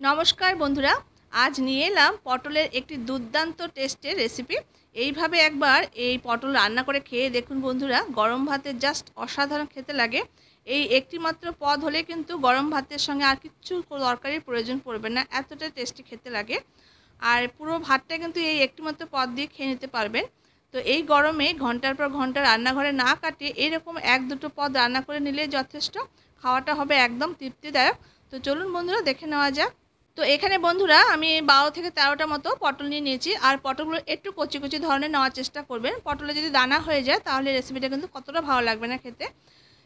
নমস্কার বন্ধুরা, আজ নিয়ে এলাম পটলের একটি দুর্দান্ত টেস্টের রেসিপি। এইভাবে একবার এই পটল রান্না করে খেয়ে দেখুন বন্ধুরা, গরম ভাতের জাস্ট অসাধারণ খেতে লাগে। এই একটি মাত্র পদ হলে কিন্তু গরম ভাতের সঙ্গে আর কিচ্ছু তরকারির প্রয়োজন পড়বে না, এতটা টেস্টি খেতে লাগে। আর পুরো ভাতটা কিন্তু এই একটি মাত্র পদ দিয়ে খেয়ে নিতে পারবেন। তো এই গরমে ঘন্টার পর ঘন্টা রান্নাঘরে না কাটিয়ে এরকম এক দুটো পদ রান্না করে নিলে যথেষ্ট, খাওয়াটা হবে একদম তৃপ্তিদায়ক। তো চলুন বন্ধুরা, দেখে নেওয়া যাক। তো এখানে বন্ধুরা আমি 12 থেকে 13টা মতো পটল নিয়ে নিয়েছি। আর পটলগুলো একটু কচি কচি ধরনের নেওয়ার চেষ্টা করবেন, পটলে যদি দানা হয়ে যায় তাহলে রেসিপিটা কিন্তু কতটা ভালো লাগবে না খেতে।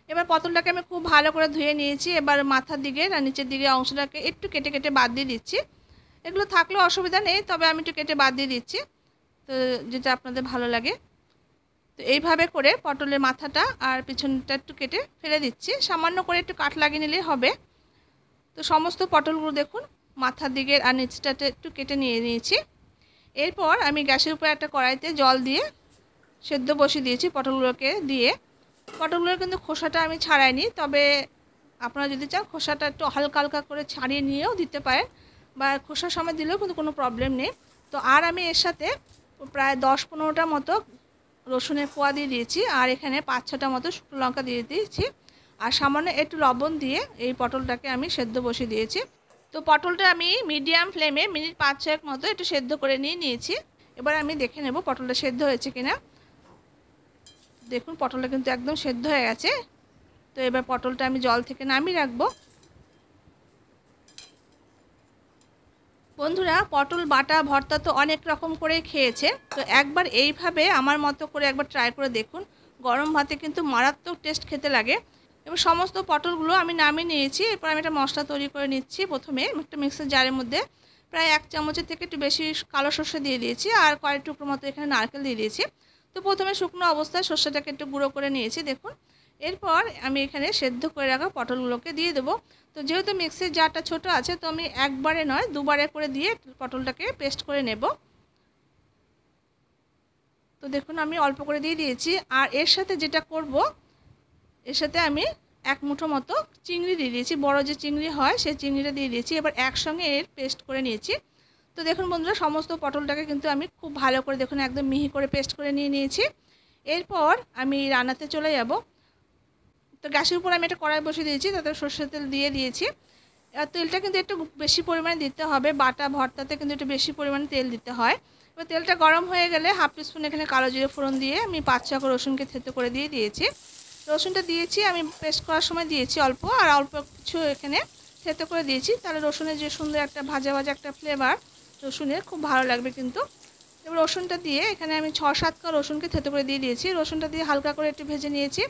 এবার পটলটাকে আমি খুব ভালো করে ধুয়ে নিয়েছি। এবার মাথার দিকে আর নিচের দিকে অংশটাকে একটু কেটে কেটে বাদ দিয়ে দিচ্ছি। এগুলো থাকলেও অসুবিধা নেই, তবে আমি একটু কেটে বাদ দিয়ে দিচ্ছি, তো যেটা আপনাদের ভালো লাগে। তো এইভাবে করে পটলের মাথাটা আর পিছনটা একটু কেটে ফেলে দিচ্ছি, সামান্য করে একটু কাট লাগিয়ে নিলেই হবে। তো সমস্ত পটলগুলো দেখুন মাথার দিকের আর নিচটাতে একটু কেটে নিয়ে নিয়েছি। এরপর আমি গ্যাসের উপর একটা কড়াইতে জল দিয়ে সেদ্ধ বসিয়ে দিয়েছি পটলগুলোকে দিয়ে। পটলগুলোর কিন্তু খোসাটা আমি ছাড়াইনি, তবে আপনারা যদি চান খোসাটা একটু হালকা হালকা করে ছাড়িয়ে নিয়েও দিতে পারেন, বা খোসার সময় দিলেও কিন্তু কোনো প্রবলেম নেই। তো আর আমি এর সাথে প্রায় 10-15টা মতো রসুনের কোয়া দিয়ে দিয়েছি, আর এখানে 5-6টা মতো শুকনো লঙ্কা দিয়ে দিয়েছি, আর সামান্য একটু লবণ দিয়ে এই পটলটাকে আমি সেদ্ধ বসিয়ে দিয়েছি। তো পটলটা আমি মিডিয়াম ফ্লেমে মিনিট 5-6 মতো একটু সেদ্ধ করে নিয়েছি। এবার আমি দেখে নেব পটলটা সেদ্ধ হয়েছে কিনা। দেখুন পটলটা কিন্তু একদম সেদ্ধ হয়ে গেছে। তো এবার পটলটা আমি জল থেকে নামিয়ে রাখবো। বন্ধুরা, পটল বাটা ভর্তা তো অনেক রকম করে খেয়েছে, তো একবার এইভাবে আমার মতো করে একবার ট্রাই করে দেখুন। গরম ভাতে কিন্তু মারাত্মক টেস্ট খেতে লাগে। এবার সমস্ত পটলগুলো আমি নামিয়ে নিয়েছি। এরপর আমি একটা মশলা তৈরি করে নিচ্ছি। প্রথমে একটা মিক্সার জারের মধ্যে প্রায় 1 চামচের থেকে একটু বেশি কালো সর্ষে দিয়ে দিয়েছি, আর কয়েক টুকরো মতো এখানে নারকেল দিয়ে দিয়েছি। তো প্রথমে শুকনো অবস্থায় সর্ষেটাকে একটু গুঁড়ো করে নিয়েছি দেখুন। এরপর আমি এখানে সেদ্ধ করে রাখা পটলগুলোকে দিয়ে দেবো। তো যেহেতু মিক্সির জারটা ছোট আছে, তো আমি একবারে নয় দুবারে করে দিয়ে পটলটাকে পেস্ট করে নেব। তো দেখুন আমি অল্প করে দিয়ে দিয়েছি। আর এর সাথে যেটা করব, এর সাথে আমি 1 মুঠো মতো চিংড়ি দিয়ে দিয়েছি, বড় যে চিংড়ি হয় সেই চিংড়িটা দিয়ে দিয়েছি। এবার একসঙ্গে এর পেস্ট করে নিয়েছি। তো দেখুন বন্ধুরা, সমস্ত পটলটাকে কিন্তু আমি খুব ভালো করে দেখুন একদম মিহি করে পেস্ট করে নিয়েছি। এরপর আমি রান্নাতে চলে যাব। তো গ্যাসের উপর আমি একটা কড়াই বসিয়ে দিয়েছি, তাতে সরষের তেল দিয়ে দিয়েছি। আর তেলটা কিন্তু একটু বেশি পরিমাণে দিতে হবে, বাটা ভর্তাতে কিন্তু একটু বেশি পরিমাণে তেল দিতে হয়। এবার তেলটা গরম হয়ে গেলে 1/2 টিস্পুন এখানে কালো জিরে ফোড়ন দিয়ে আমি 5-6 রসুনকে থেতো করে দিয়ে দিয়েছি। রসুনটা দিয়েছি আমি পেস্ট করার সময় দিয়েছি অল্প, আর অল্প কিছু এখানে থেতো করে দিয়েছি, তাহলে রসুনের যে সুন্দর একটা ভাজা ভাজা একটা ফ্লেভার রসুনের খুব ভালো লাগবে কিন্তু। এবার রসুনটা দিয়ে এখানে আমি 6-7 কোয়া রসুনকে থেতো করে দিয়ে দিয়েছি। রসুনটা দিয়ে হালকা করে একটু ভেজে নিয়েছি।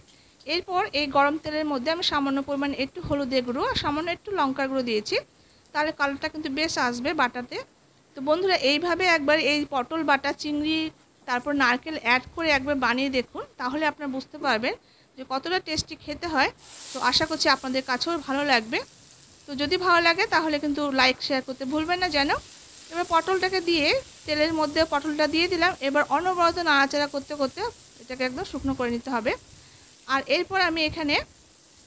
এরপর এই গরম তেলের মধ্যে আমি সামান্য পরিমাণে একটু হলুদের গুঁড়ো আর সামান্য একটু লঙ্কার গুঁড়ো দিয়েছি, তাহলে কালারটা কিন্তু বেশ আসবে বাটাতে। তো বন্ধুরা, এইভাবে একবার এই পটল বাটা, চিংড়ি, তারপর নারকেল অ্যাড করে একবার বানিয়ে দেখুন, তাহলে আপনারা বুঝতে পারবেন যে কতটা টেস্টি খেতে হয়। তো আশা করছি আপনাদের কাছেও ভালো লাগবে। তো যদি ভালো লাগে তাহলে কিন্তু লাইক শেয়ার করতে ভুলবেন না যেন। এবার পটলটাকে দিয়ে তেলের মধ্যে পটলটা দিয়ে দিলাম। এবার অনবরত নাড়াচাড়া করতে করতে এটাকে একদম শুকনো করে নিতে হবে। আর এরপর আমি এখানে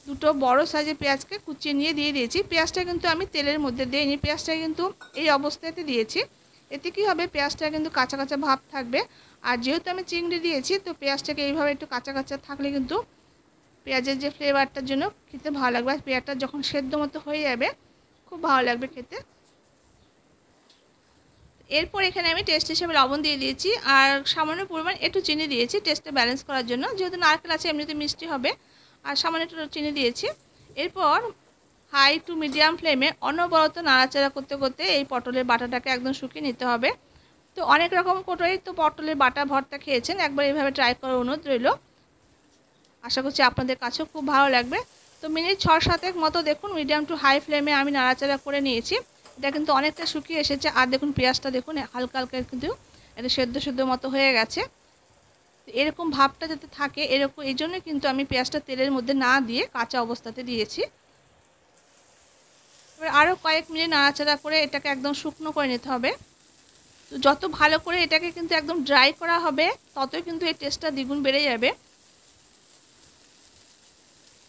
দুটো বড় সাইজের পেঁয়াজকে কুচিয়ে নিয়ে দিয়ে দিয়েছি। পেঁয়াজটা কিন্তু আমি তেলের মধ্যে দিইনি, পেঁয়াজটা কিন্তু এই অবস্থাতে দিয়েছি। এতে কি হবে, পেঁয়াজটা কিন্তু কাঁচা কাঁচা ভাব থাকবে। আর যেহেতু আমি চিংড়ি দিয়েছি, তো পেঁয়াজটাকে এইভাবে একটু কাঁচা কাঁচা থাকলে কিন্তু পেঁয়াজের যে ফ্লেভারটার জন্য খেতে ভালো লাগবে। আর পেঁয়াজটা যখন সেদ্ধ মতো হয়ে যাবে খুব ভালো লাগবে খেতে। এরপর এখানে আমি টেস্ট হিসেবে লবণ দিয়ে দিয়েছি, আর সামান্য পরিমাণ একটু চিনি দিয়েছি টেস্টটা ব্যালেন্স করার জন্য, যেহেতু নারকেল আছে এমনিতে মিষ্টি হবে, আর সামান্য একটু চিনি দিয়েছি। এরপর হাই টু মিডিয়াম ফ্লেমে অনবরত নাড়াচাড়া করতে করতে এই পটলের বাটাটাকে একদম শুকিয়ে নিতে হবে। তো অনেক রকম করেই তো পটলের বাটা ভর্তা খেয়েছেন, একবার এইভাবে ট্রাই করার অনুরোধ রইল। আশা করছি আপনাদের কাছেও খুব ভালো লাগবে। তো মিনিট 6-7 মতো দেখুন মিডিয়াম টু হাই ফ্লেমে আমি নাড়াচাড়া করে নিয়েছি। এটা কিন্তু অনেকটা শুকিয়ে এসেছে। আর দেখুন পেঁয়াজটা দেখুন হালকা হালকা কিন্তু এটা সেদ্ধ সেদ্ধ মতো হয়ে গেছে। তো এরকম ভাবটা যাতে থাকে, এরকম এই জন্য কিন্তু আমি পেঁয়াজটা তেলের মধ্যে না দিয়ে কাঁচা অবস্থাতে দিয়েছি। এবার আরও কয়েক মিনিট নাড়াচাড়া করে এটাকে একদম শুকনো করে নিতে হবে। তো যত ভালো করে এটাকে কিন্তু একদম ড্রাই করা হবে, ততই কিন্তু এই টেস্টটা দ্বিগুণ বেড়ে যাবে।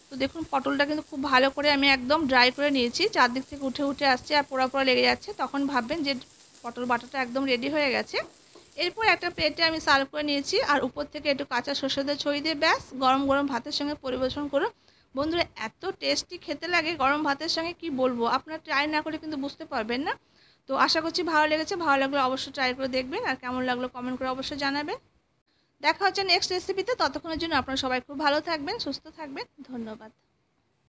তো দেখুন পটলটা কিন্তু খুব ভালো করে আমি একদম ড্রাই করে নিয়েছি, চারদিক থেকে উঠে উঠে আসছে আর পোড়া পোড়া লেগে যাচ্ছে, তখন ভাববেন যে পটল বাটাটা একদম রেডি হয়ে গেছে। এরপর একটা প্লেটে আমি সার্ভ করে নিয়েছি আর উপর থেকে একটু কাঁচা সর্ষে তেল ছড়িয়ে দিয়ে ব্যাস গরম গরম ভাতের সঙ্গে পরিবেশন করুন। বন্ধুরা এত টেস্টি খেতে লাগে গরম ভাতের সঙ্গে, কি বলবো, আপনারা ট্রাই না করে কিন্তু বুঝতে পারবেন না। তো আশা করছি ভালো লেগেছে, ভালো লাগলে অবশ্যই ট্রাই করে দেখবেন, আর কেমন লাগলো কমেন্ট করে অবশ্যই জানাবেন। দেখা হচ্ছে নেক্সট রেসিপিতে, ততক্ষণের জন্য আপনারা সবাই খুব ভালো থাকবেন, সুস্থ থাকবেন, ধন্যবাদ।